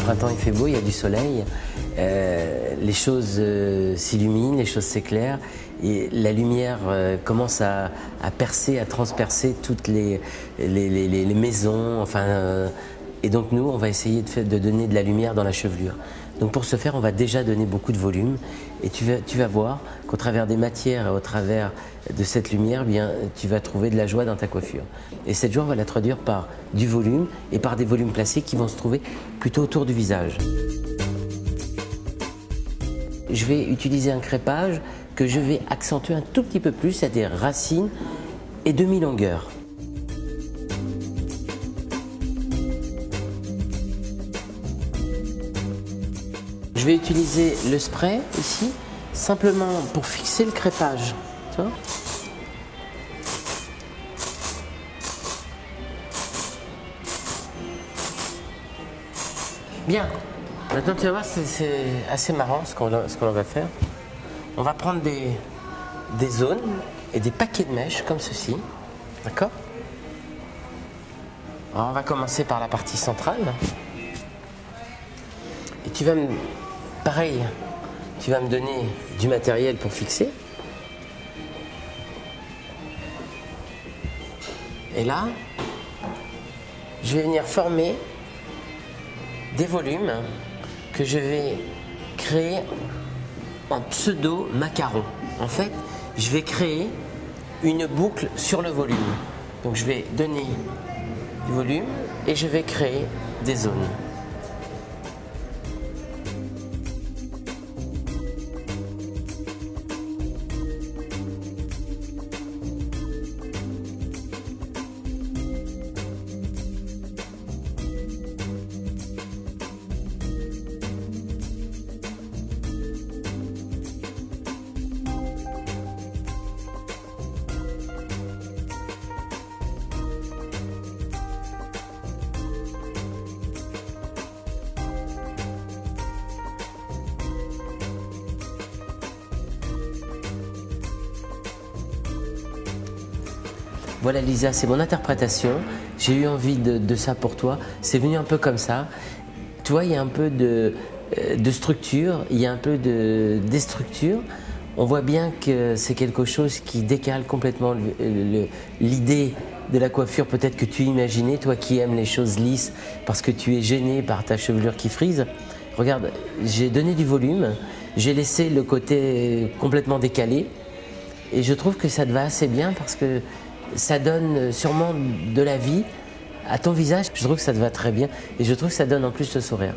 printemps il fait beau, il y a du soleil, les choses s'illuminent, les choses s'éclairent et la lumière commence à percer, à transpercer toutes les maisons. Enfin, et donc nous, on va essayer de donner de la lumière dans la chevelure. Donc pour ce faire, on va déjà donner beaucoup de volume et tu vas voir qu'au travers des matières et au travers de cette lumière, bien, tu vas trouver de la joie dans ta coiffure. Et cette joie, on va la traduire par du volume et par des volumes placés qui vont se trouver plutôt autour du visage. Je vais utiliser un crépage que je vais accentuer un tout petit peu plus à des racines et demi-longueur. Je vais utiliser le spray ici, simplement pour fixer le crépage. Tu vois ? Bien. Maintenant, tu vas voir, c'est assez marrant ce qu'on va faire. On va prendre des zones et des paquets de mèches comme ceci. D'accord ? Alors, on va commencer par la partie centrale. Et tu vas me... Pareil, tu vas me donner du matériel pour fixer. Et là, je vais venir former des volumes que je vais créer en pseudo macaron. En fait, je vais créer une boucle sur le volume. Donc je vais donner du volume et je vais créer des zones. Voilà Lisa, c'est mon interprétation. J'ai eu envie de ça pour toi. C'est venu un peu comme ça. Tu vois, il y a un peu de structure, il y a un peu de déstructure. On voit bien que c'est quelque chose qui décale complètement l'idée de la coiffure peut-être que tu imaginais, toi qui aimes les choses lisses parce que tu es gêné par ta chevelure qui frise. Regarde, j'ai donné du volume, j'ai laissé le côté complètement décalé et je trouve que ça te va assez bien parce que ça donne sûrement de la vie à ton visage. Je trouve que ça te va très bien et je trouve que ça donne en plus le sourire.